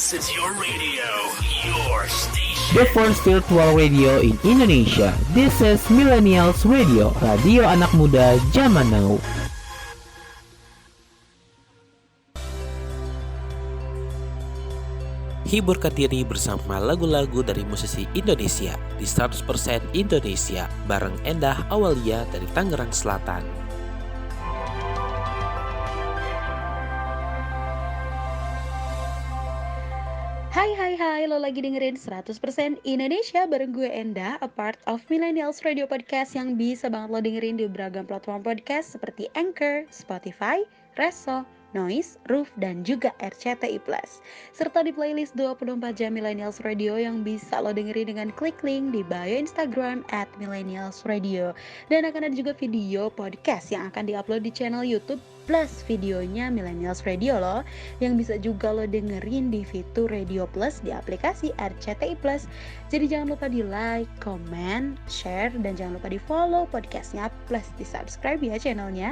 This is your radio, your station. The first virtual radio in Indonesia. This is Millennials Radio, radio anak muda zaman now. Hiburkan diri bersama lagu-lagu dari musisi Indonesia di 100% Indonesia bareng Endah Awalia dari Tangerang Selatan. Hai, lo lagi dengerin 100% Indonesia bareng gue Endah, a part of Millennials Radio Podcast yang bisa banget lo dengerin di beragam platform podcast seperti Anchor, Spotify, Reso, Noise, Roof, dan juga RCTI Plus. Serta di playlist 24 jam Millennials Radio yang bisa lo dengerin dengan klik link di bio Instagram @millennialsradio. Dan akan ada juga video podcast yang akan diupload di channel YouTube plus videonya Millennials Radio loh, yang bisa juga lo dengerin di fitur Radio Plus di aplikasi RCTI Plus. Jadi jangan lupa di like, comment, share, dan jangan lupa di follow podcastnya plus di subscribe ya channelnya.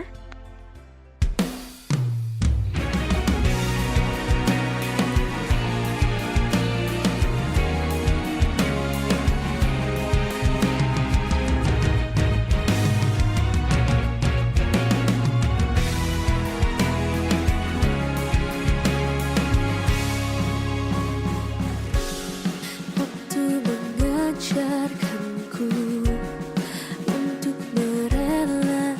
Mengajarkanku untuk merelakanmu.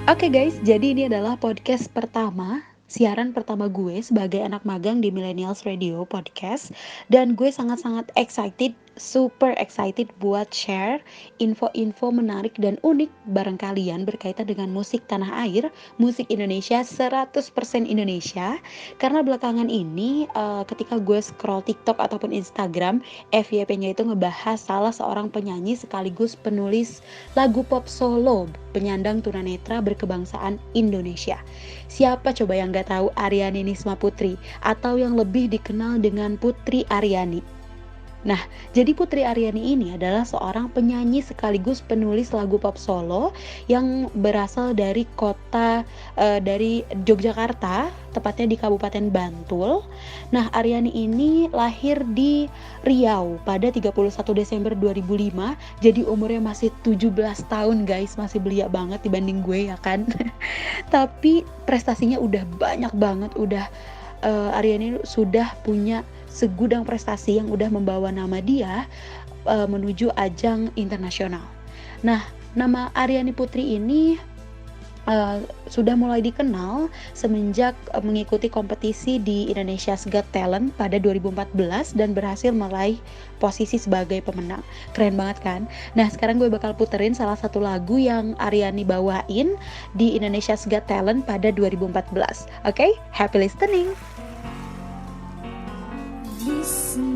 Oke guys, jadi ini adalah podcast pertama, siaran pertama gue sebagai anak magang di Millennials Radio Podcast. Dan gue sangat-sangat excited, super excited buat share info-info menarik dan unik bareng kalian berkaitan dengan musik tanah air, musik Indonesia 100% Indonesia. Karena belakangan ini ketika gue scroll TikTok ataupun Instagram, FYP-nya itu ngebahas salah seorang penyanyi sekaligus penulis lagu pop solo penyandang tunanetra berkebangsaan Indonesia. Siapa coba yang gak tahu Aryani Nisma Putri atau yang lebih dikenal dengan Putri Aryani? Nah, jadi Putri Aryani ini adalah seorang penyanyi sekaligus penulis lagu pop solo yang berasal dari dari Yogyakarta, tepatnya di Kabupaten Bantul. Nah, Aryani ini lahir di Riau pada 31 Desember 2005. Jadi umurnya masih 17 tahun guys, masih belia banget dibanding gue ya kan. Tapi prestasinya udah banyak banget, Aryani sudah punya segudang prestasi yang udah membawa nama dia menuju ajang internasional. Nah, nama Aryani Putri ini sudah mulai dikenal semenjak mengikuti kompetisi di Indonesia's Got Talent pada 2014 dan berhasil meraih posisi sebagai pemenang. Keren banget kan? Nah, sekarang gue bakal puterin salah satu lagu yang Aryani bawain di Indonesia's Got Talent pada 2014. Oke, happy listening! Listen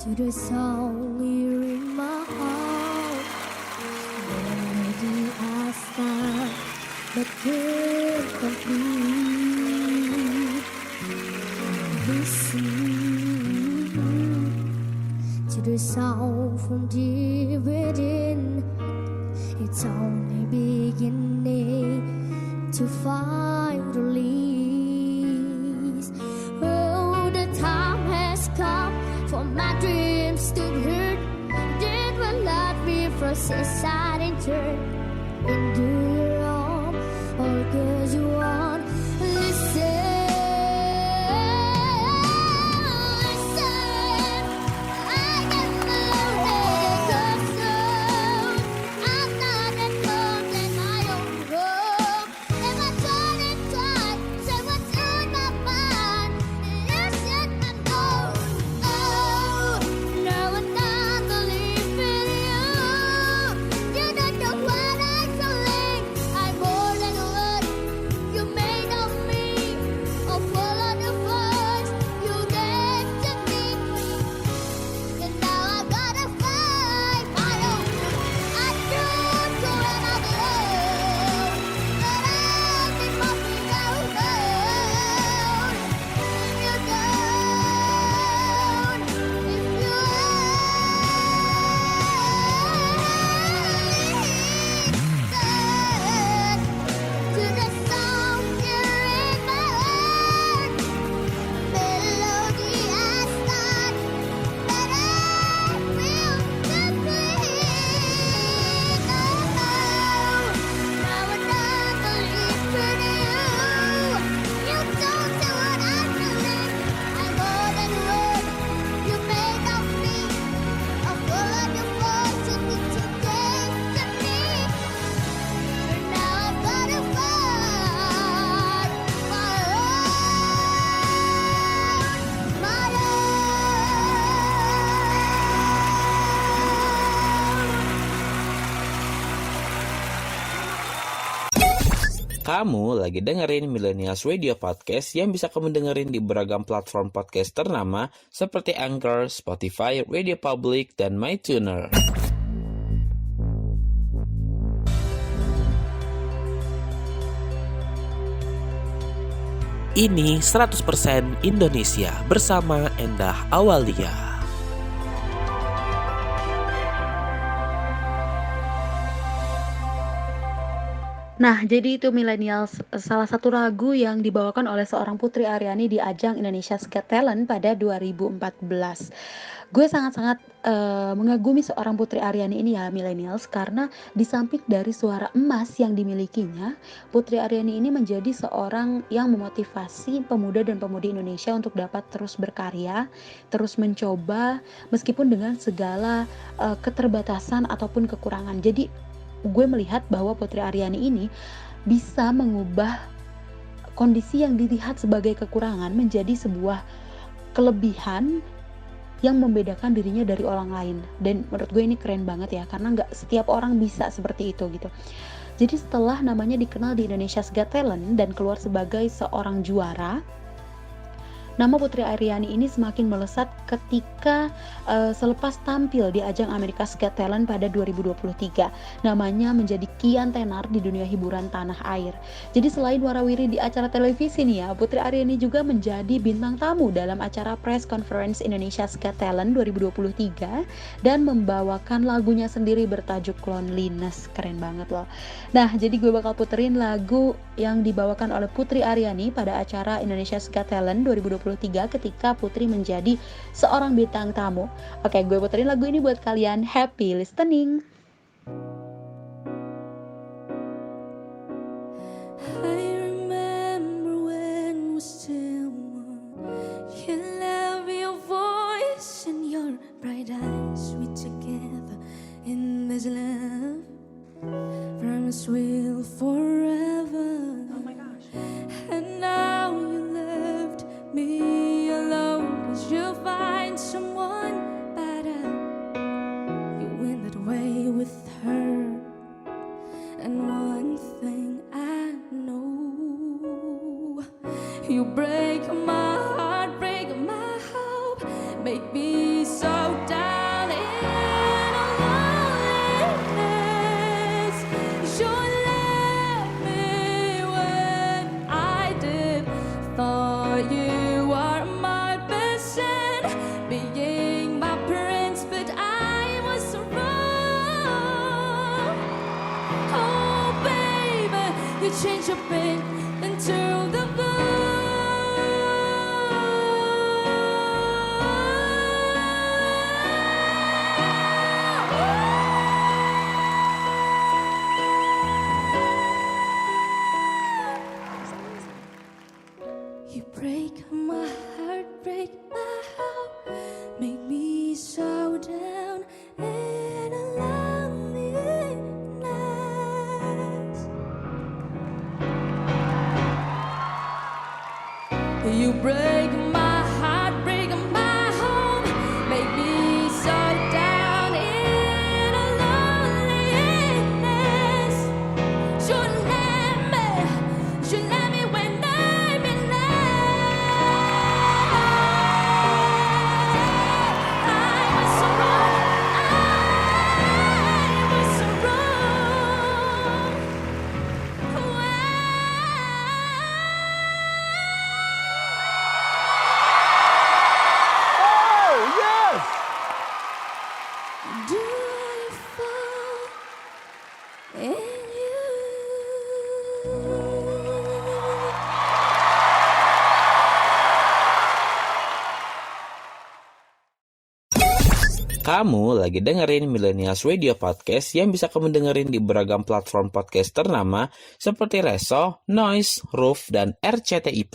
to the song here in my heart. Melody I start but can't complete. Listen to the sound from deep within. It's only beginning to find release. Oh, the time has come for my dreams to hurt. It will not be frozen inside and turn into your own. All 'cause you want. Listen, listen. I am alone. Come soon. I'm not at home in my own home. Am I turning time? Say what's on my mind. Yes, yet I know. Oh, now I'm not believing you. You don't know what I'm feeling. I'm more than what you made of me. Of all of the words you gave to me. And now I gotta find my own. I do to another love. But I've been moving out alone. If you don't, if you listen to the song here in my heart. Melody I start, but I feel complete. Oh, now I'm not believing you. You don't know what I'm feeling. I'm more than what you made of me. Of all of your words you need to give to me. And now I've gotta find my Kamu lagi dengerin Millennials Radio Podcast yang bisa kamu dengerin di beragam platform podcast ternama seperti Anchor, Spotify, Radio Public, dan MyTuner. Ini 100% Indonesia bersama Endah Awalia. Nah, jadi itu Millennials, salah satu lagu yang dibawakan oleh seorang Putri Aryani di ajang Indonesia's Got Talent pada 2014. Gue sangat-sangat mengagumi seorang Putri Aryani ini ya Millennials, karena di samping dari suara emas yang dimilikinya, Putri Aryani ini menjadi seorang yang memotivasi pemuda dan pemudi Indonesia untuk dapat terus berkarya, terus mencoba meskipun dengan segala keterbatasan ataupun kekurangan. Jadi gue melihat bahwa Putri Aryani ini bisa mengubah kondisi yang dilihat sebagai kekurangan menjadi sebuah kelebihan yang membedakan dirinya dari orang lain. Dan menurut gue ini keren banget ya, karena nggak setiap orang bisa seperti itu gitu. Jadi setelah namanya dikenal di Indonesia's Got Talent dan keluar sebagai seorang juara, nama Putri Aryani ini semakin melesat ketika selepas tampil di ajang America's Got Talent pada 2023. Namanya menjadi kian tenar di dunia hiburan tanah air. Jadi selain warawiri di acara televisi nih ya, Putri Aryani juga menjadi bintang tamu dalam acara press conference Indonesia's Got Talent 2023 dan membawakan lagunya sendiri bertajuk Loneliness. Keren banget loh. Nah, jadi gue bakal puterin lagu yang dibawakan oleh Putri Aryani pada acara Indonesia's Got Talent 2023 ketika Putri menjadi seorang bintang tamu. Oke, gue puterin lagu ini buat kalian. Happy listening. I remember when we still were. You love your voice and your bright eyes. We together in this love. Promise we'll forever. Oh my gosh. And now you left me alone, 'cause you find someone better. You went that way with her. And one thing I know, you break my heart, break my hope, make me so down in a loneliness. You left me when I did, thought you were my best friend, being my prince, but I was wrong. Oh baby, you changed your pain into the blue. You break my heart, break my hope, make me so down in a loneliness. You break my heart, break my hope, make me so down in a loneliness. You let me when I'm in love. I was so wrong. Do I fall in you? Kamu lagi dengerin Millennials Radio Podcast yang bisa kamu dengerin di beragam platform podcast ternama seperti Reso, Noise, Roof, dan RCTI+.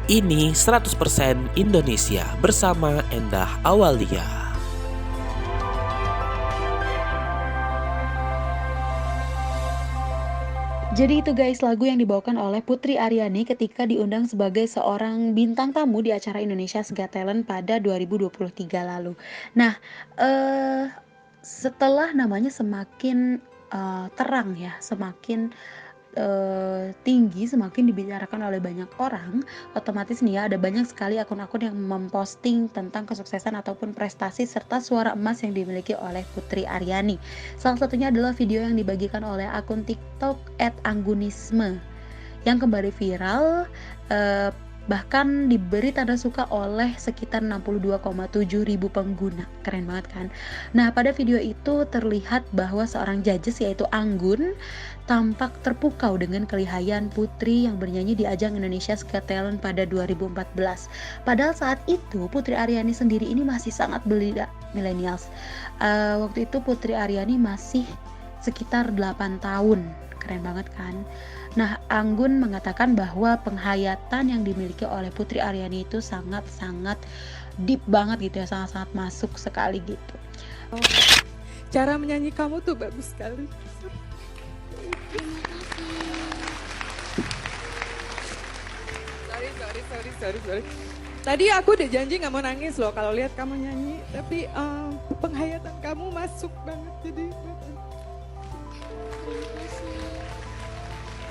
Ini 100% Indonesia bersama Endah Awalia. Jadi itu guys, lagu yang dibawakan oleh Putri Aryani ketika diundang sebagai seorang bintang tamu di acara Indonesia's Got Talent pada 2023 lalu. Nah, setelah namanya semakin terang ya, semakin tinggi, semakin dibicarakan oleh banyak orang, otomatis nih ya ada banyak sekali akun-akun yang memposting tentang kesuksesan ataupun prestasi serta suara emas yang dimiliki oleh Putri Aryani. Salah satunya adalah video yang dibagikan oleh akun TikTok @anggunisme yang kembali viral, bahkan diberi tanda suka oleh sekitar 62,7 ribu pengguna. Keren banget kan? Nah, pada video itu terlihat bahwa seorang judges yaitu Anggun tampak terpukau dengan kelihayan Putri yang bernyanyi di ajang Indonesia's Got Talent pada 2014. Padahal saat itu Putri Aryani sendiri ini masih sangat belia millennials. Waktu itu Putri Aryani masih sekitar 8 tahun. Keren banget kan? Nah, Anggun mengatakan bahwa penghayatan yang dimiliki oleh Putri Aryani itu sangat-sangat deep banget gitu ya, sangat-sangat masuk sekali gitu. Cara menyanyi kamu tuh bagus sekali. Sorry. Tadi aku udah janji nggak mau nangis loh kalau lihat kamu nyanyi, tapi penghayatan kamu masuk banget jadi.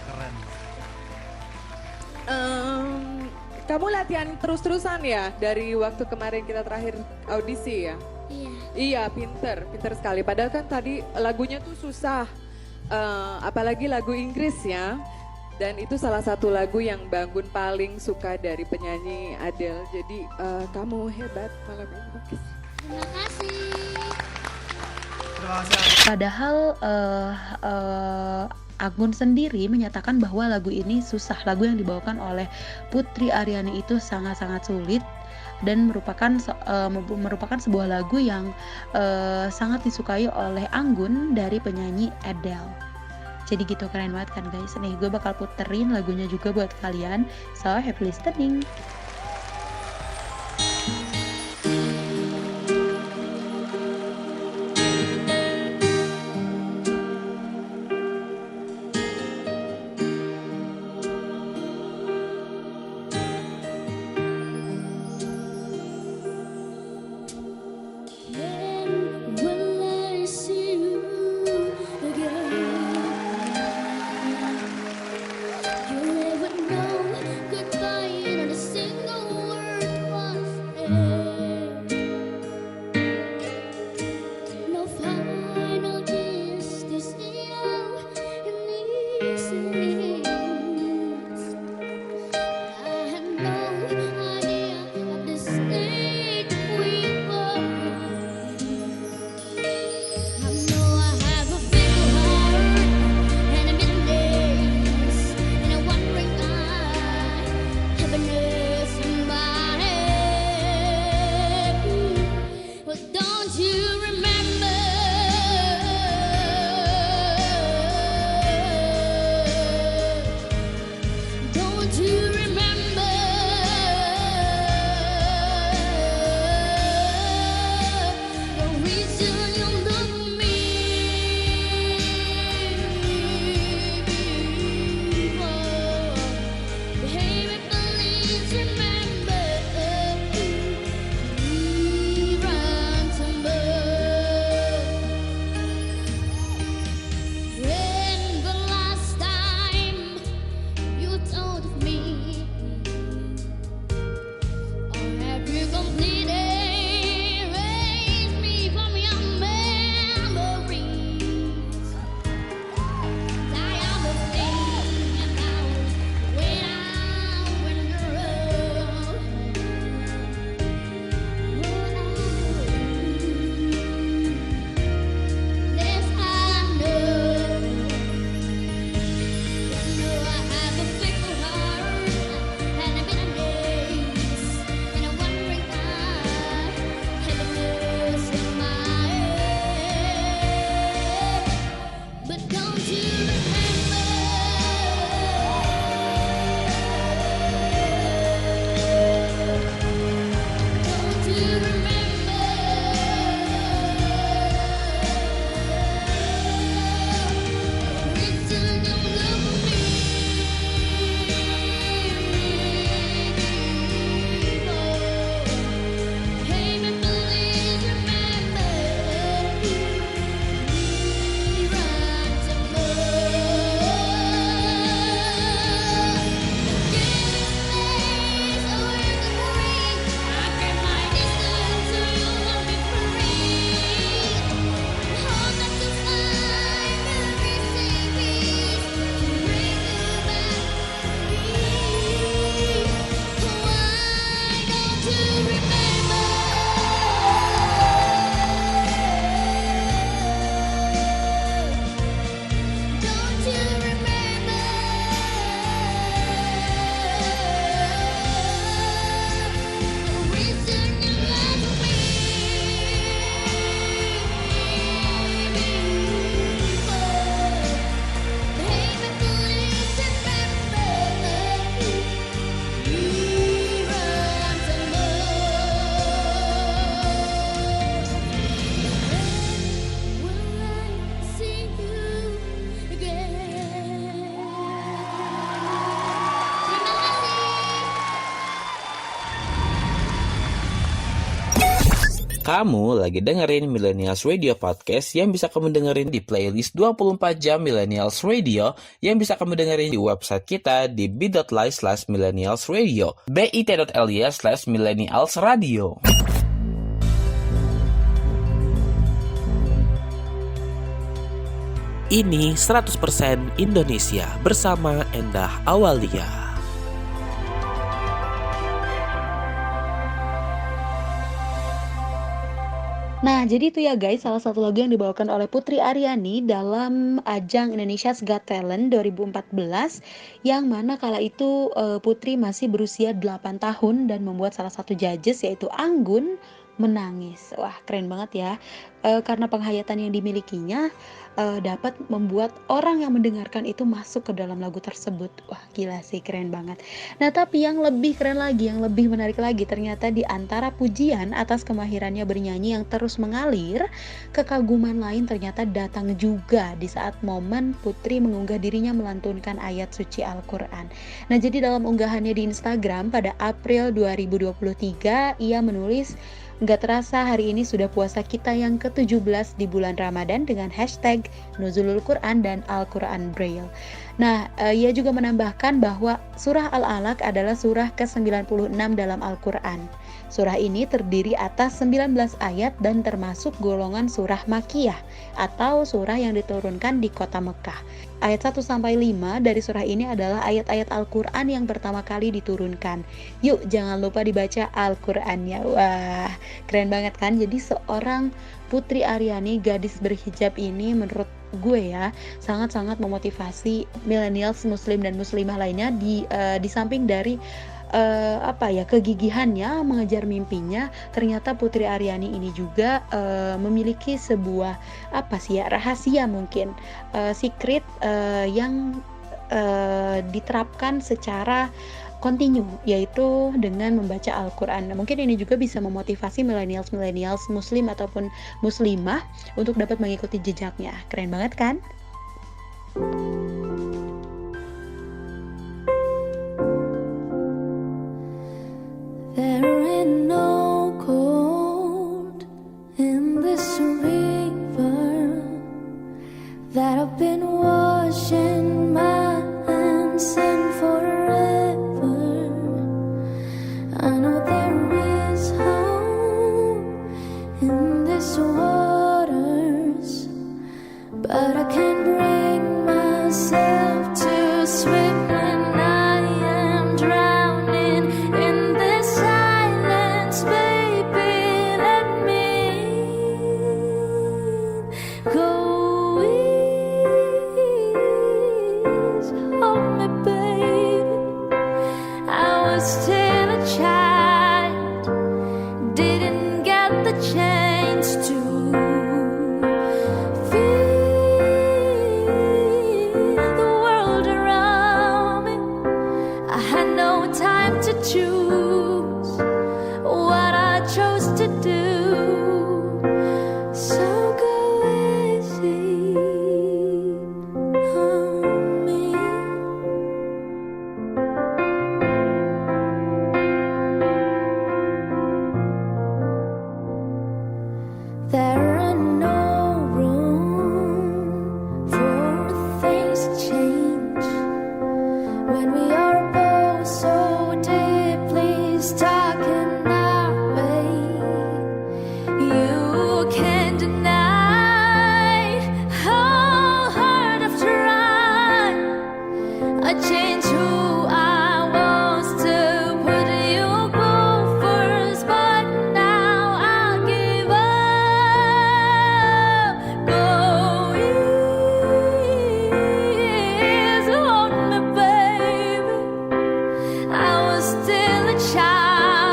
Keren. Kamu latihan terus-terusan ya dari waktu kemarin kita terakhir audisi ya? Iya. Iya, pinter sekali. Padahal kan tadi lagunya tuh susah, apalagi lagu Inggris ya. Dan itu salah satu lagu yang Banggun paling suka dari penyanyi Adele. Jadi kamu hebat malam ini. Terima kasih. Terima kasih. Padahal Anggun sendiri menyatakan bahwa lagu ini susah. Lagu yang dibawakan oleh Putri Aryani itu sangat-sangat sulit dan merupakan sebuah lagu yang sangat disukai oleh Anggun dari penyanyi Adele. Jadi gitu, keren banget kan guys. Nih gue bakal puterin lagunya juga buat kalian. So happy listening. When will I see you again? You never know goodbye in a single Kamu lagi dengerin Millennials Radio Podcast yang bisa kamu dengerin di playlist 24 jam Millennials Radio yang bisa kamu dengerin di website kita di bit.ly/millennialsradio bit.ly/millennialsradio. Ini 100% Indonesia bersama Endah Awalia. Nah, jadi itu ya guys, salah satu lagu yang dibawakan oleh Putri Aryani dalam ajang Indonesia's Got Talent 2014, yang mana kala itu Putri masih berusia 8 tahun dan membuat salah satu judges yaitu Anggun menangis. Wah, keren banget ya. Karena penghayatan yang dimilikinya dapat membuat orang yang mendengarkan itu masuk ke dalam lagu tersebut. Wah, gila sih, keren banget. Nah, tapi yang lebih keren lagi, yang lebih menarik lagi, ternyata di antara pujian atas kemahirannya bernyanyi yang terus mengalir, kekaguman lain ternyata datang juga di saat momen Putri mengunggah dirinya melantunkan ayat suci Al-Quran. Nah, jadi dalam unggahannya di Instagram pada April 2023, ia menulis, "Nggak terasa hari ini sudah puasa kita yang ke-17 di bulan Ramadan dengan hashtag Nuzulul Quran dan Al-Quran Braille." Nah, ia juga menambahkan bahwa surah Al-Alaq adalah surah ke-96 dalam Al-Quran. Surah ini terdiri atas 19 ayat dan termasuk golongan surah Makkiyah atau surah yang diturunkan di kota Mekah. Ayat 1-5 dari surah ini adalah ayat-ayat Al-Quran yang pertama kali diturunkan. Yuk, jangan lupa dibaca Al-Qurannya. Wah, keren banget kan? Jadi seorang Putri Aryani, gadis berhijab ini menurut gue ya sangat-sangat memotivasi millennials muslim dan muslimah lainnya di samping dari kegigihannya mengejar mimpinya. Ternyata Putri Aryani ini juga memiliki sebuah rahasia mungkin secret yang diterapkan secara kontinu, yaitu dengan membaca Al-Quran. Nah, mungkin ini juga bisa memotivasi millennials muslim ataupun muslimah untuk dapat mengikuti jejaknya. Keren banget kan? There ain't no cold in this river that I've been washing my hands in forever. I know there is hope in these waters, but I can't bring myself to swim when I am drowning in this silence. Baby, let me go ease on me, baby. I was still a child, didn't get the chance to feel the world around me. I had no time to choose what I chose to do. So go easy on me. There ain't no room for things to change when we are both so deeply stuck in our way. You can't deny how hard I've tried. I changed who I was to put you go first, but now I give up. Go easy on me, baby. I was still a child.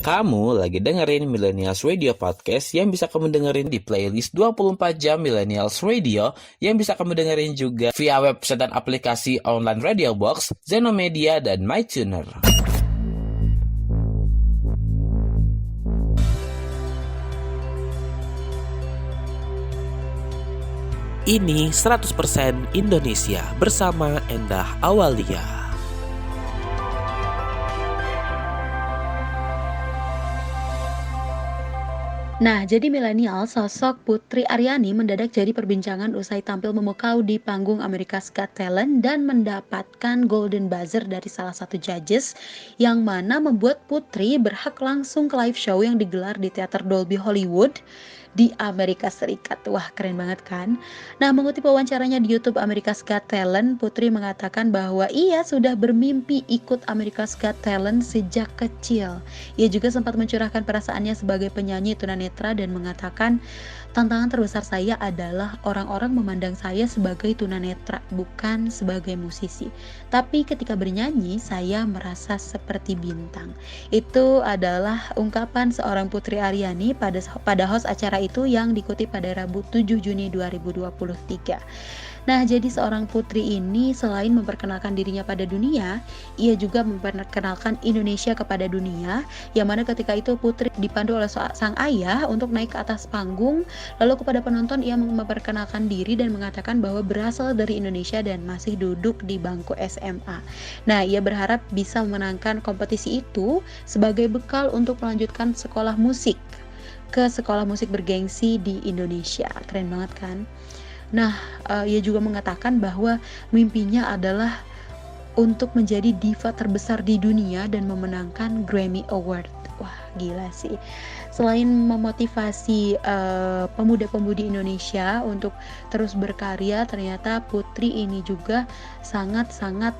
Kamu lagi dengerin Millennials Radio Podcast yang bisa kamu dengerin di playlist 24 jam Millennials Radio yang bisa kamu dengerin juga via website dan aplikasi online Radio Box, Zenomedia, dan MyTuner. Ini 100% Indonesia bersama Endah Awalia. Nah, jadi milenial sosok Putri Aryani mendadak jadi perbincangan usai tampil memukau di panggung America's Got Talent dan mendapatkan golden buzzer dari salah satu judges yang mana membuat Putri berhak langsung ke live show yang digelar di Teater Dolby Hollywood di Amerika Serikat. Wah, keren banget kan? Nah, mengutip wawancaranya di YouTube America's Got Talent, Putri mengatakan bahwa ia sudah bermimpi ikut America's Got Talent sejak kecil. Ia juga sempat mencurahkan perasaannya sebagai penyanyi tunanetra dan mengatakan, tantangan terbesar saya adalah orang-orang memandang saya sebagai tunanetra, bukan sebagai musisi. Tapi ketika bernyanyi, saya merasa seperti bintang. Itu adalah ungkapan seorang Putri Aryani pada host acara itu yang dikutip pada Rabu 7 Juni 2023. Nah, jadi seorang Putri ini selain memperkenalkan dirinya pada dunia, ia juga memperkenalkan Indonesia kepada dunia, yang mana ketika itu Putri dipandu oleh sang ayah untuk naik ke atas panggung, lalu kepada penonton ia memperkenalkan diri dan mengatakan bahwa berasal dari Indonesia dan masih duduk di bangku SMA. Nah, ia berharap bisa memenangkan kompetisi itu sebagai bekal untuk melanjutkan sekolah musik ke sekolah musik bergengsi di Indonesia. Keren banget kan? Nah, ia juga mengatakan bahwa mimpinya adalah untuk menjadi diva terbesar di dunia dan memenangkan Grammy Award. Wah, gila sih. Selain memotivasi pemuda-pemudi Indonesia untuk terus berkarya, ternyata Putri ini juga sangat-sangat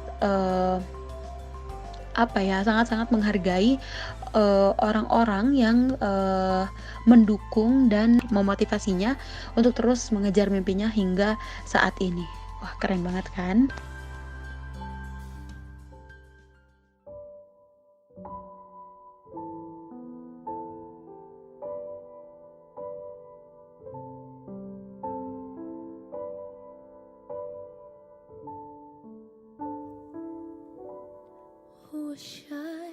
menghargai orang-orang yang mendukung dan memotivasinya untuk terus mengejar mimpinya hingga saat ini. Wah, keren banget kan? Wish I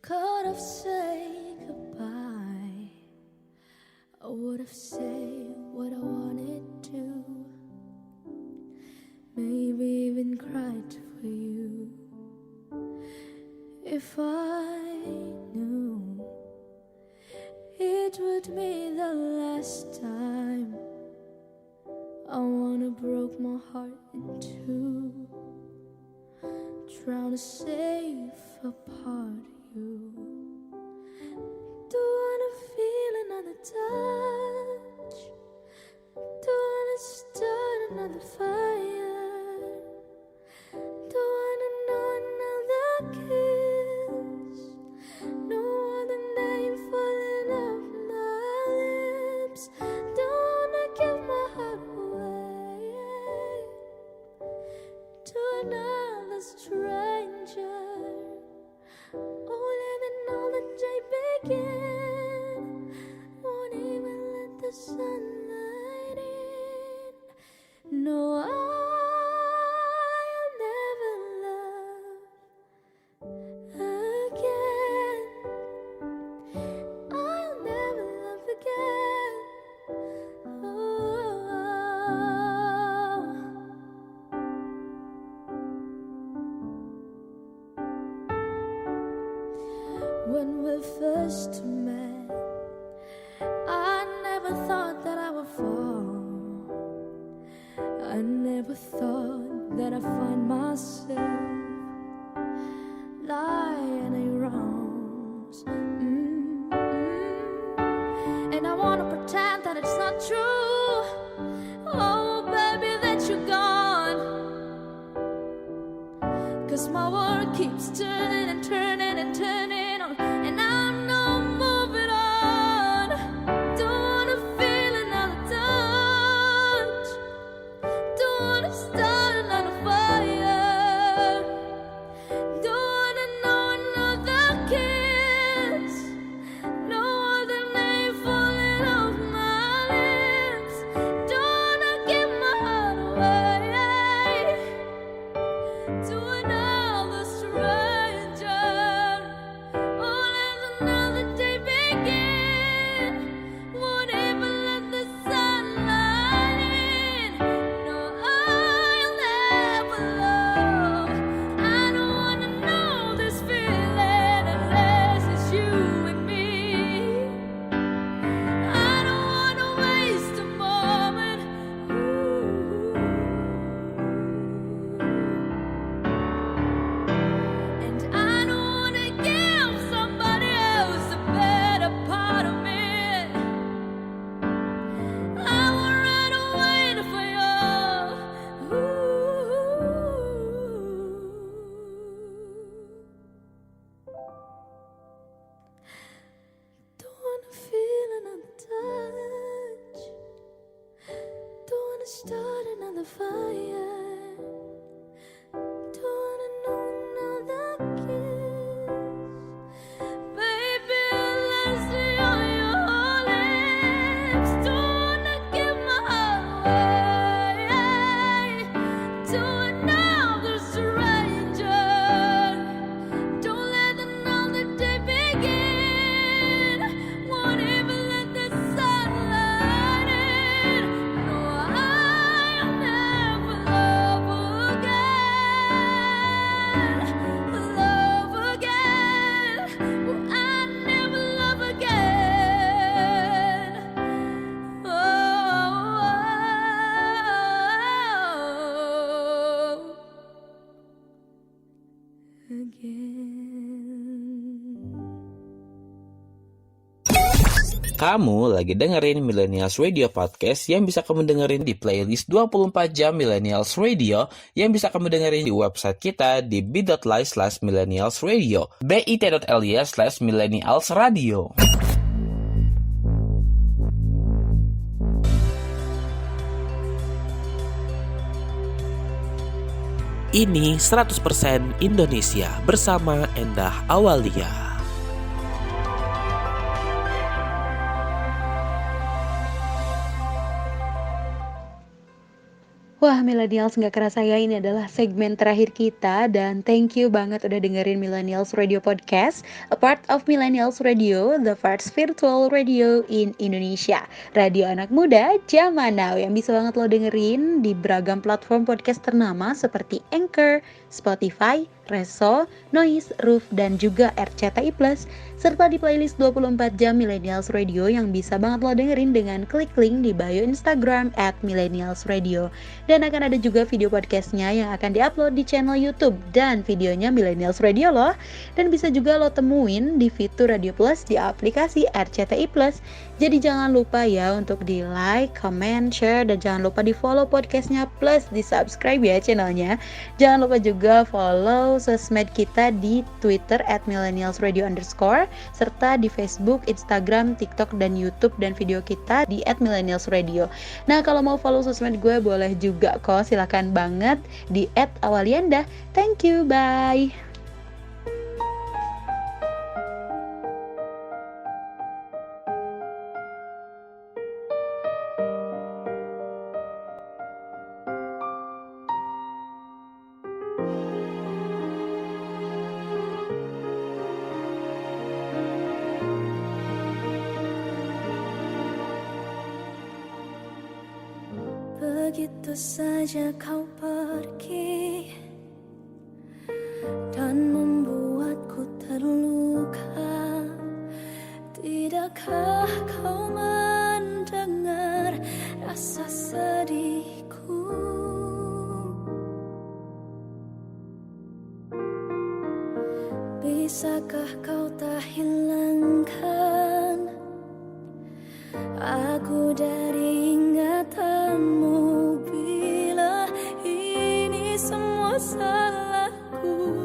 could have said goodbye. I would have said what I wanted to. Maybe even cried for you. If I knew it would be the last time, I wanna broke my heart in two, trying to save a part of you. Don't wanna feel another touch, don't wanna start another fire, don't wanna know another kiss, no other name falling off my lips. Don't wanna give my heart away to another stranger. Only the knowledge they begin, won't even let the sunlight in. No, I'll never love again. I'll never love again. When we first met, I never thought that I would fall. I never thought that I'd find myself lying in wrongs. And I wanna pretend that it's not true. Oh, baby, that you're gone. 'Cause my world keeps turning and turning and turning on, and I'm not moving on. Don't wanna feel another touch, don't wanna start another fire. start another fire. Don't wanna know another kiss. Baby, let's see on your lips. Don't wanna give my heart away. Do it now, the stranger. Don't let another day begin. Won't even let the sunlight in. No, I'll never love again. Love again. Well, I'll never love again. Kamu lagi dengerin Millennials Radio Podcast yang bisa kamu dengerin di playlist 24 jam Millennials Radio yang bisa kamu dengerin di website kita di bit.ly/millennialsradio bit.ly/millennialsradio. Ini 100% Indonesia bersama Endah Awalia. Wah, Millennials, nggak kerasa ya, ini adalah segmen terakhir kita. Dan thank you banget udah dengerin Millennials Radio Podcast, a part of Millennials Radio, the first virtual radio in Indonesia. Radio anak muda zaman now yang bisa banget lo dengerin di beragam platform podcast ternama seperti Anchor, Spotify, Reso, Noise, Roof, dan juga RCTI Plus, serta di playlist 24 jam Millennials Radio yang bisa banget lo dengerin dengan klik link di bio Instagram @millennialsradio. Dan akan ada juga video podcastnya yang akan diupload di channel YouTube dan videonya Millennials Radio loh. Dan bisa juga lo temuin di fitur Radio Plus di aplikasi RCTI Plus. Jadi jangan lupa ya untuk di like, comment, share, dan jangan lupa di follow podcastnya plus di subscribe ya channelnya. Jangan lupa juga follow sosmed kita di Twitter @millennialsradio_ serta di Facebook, Instagram, TikTok, dan YouTube, dan video kita di @millennialsradio. Nah, kalau mau follow sosmed gue boleh juga kok, silakan banget di @awalianda. Thank you, bye. Begitu saja kau pergi dan membuatku terluka. Tidakkah kau mendengar rasa sedihku? Bisakah kau tak hilangkan aku dari ingatanmu? Bila ini semua salahku,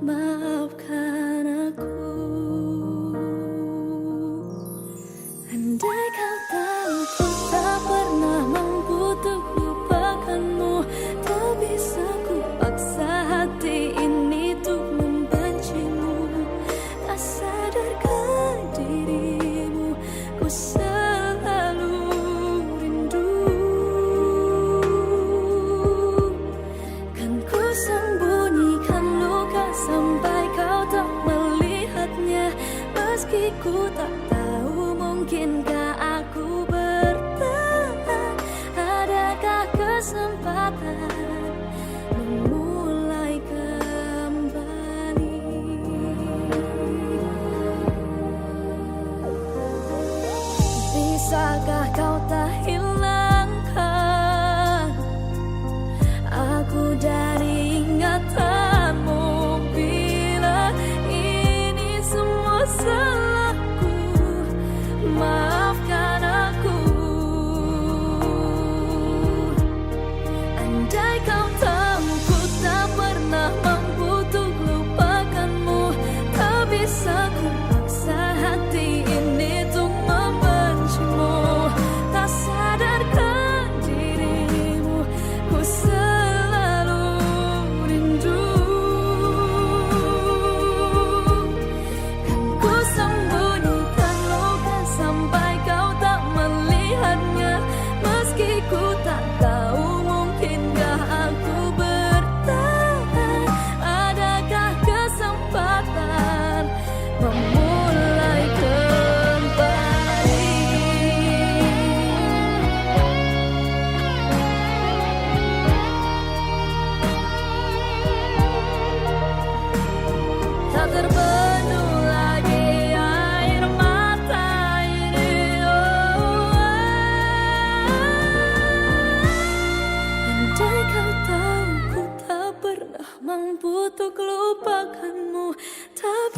maafkan aku. Andai kau tahu ku tak pernah mampu untuk lupakanmu, tak bisa ku paksa hati ini untuk membencimu.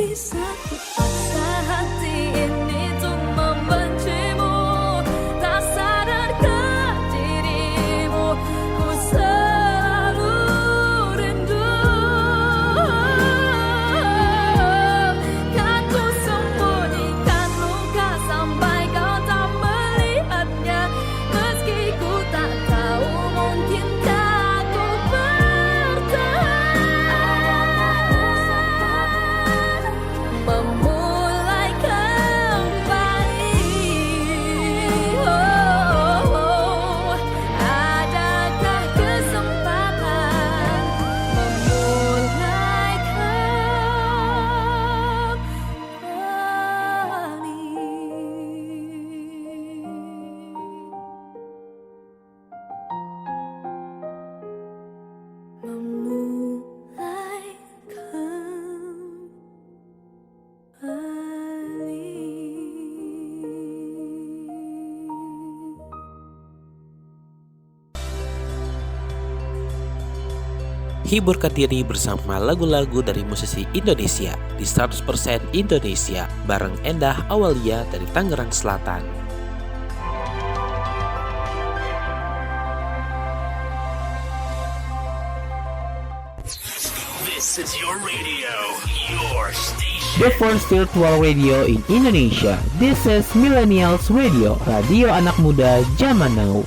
bisa ku paksa hati ini untuk membencimu. Tak sadarkan dirimu, ku selalu rindu. Kan ku sembunyikan luka sampai kau tak melihatnya. Meski ku tak tahu mungkinkah ku bertahan, memulai kembali. Adakah kesempatan memulai Hiburkan diri bersama lagu-lagu dari musisi Indonesia di 100% Indonesia bareng Endah Awalia dari Tangerang Selatan. This is your radio, your station. The first virtual radio in Indonesia. This is Millennials Radio, radio anak muda zaman now.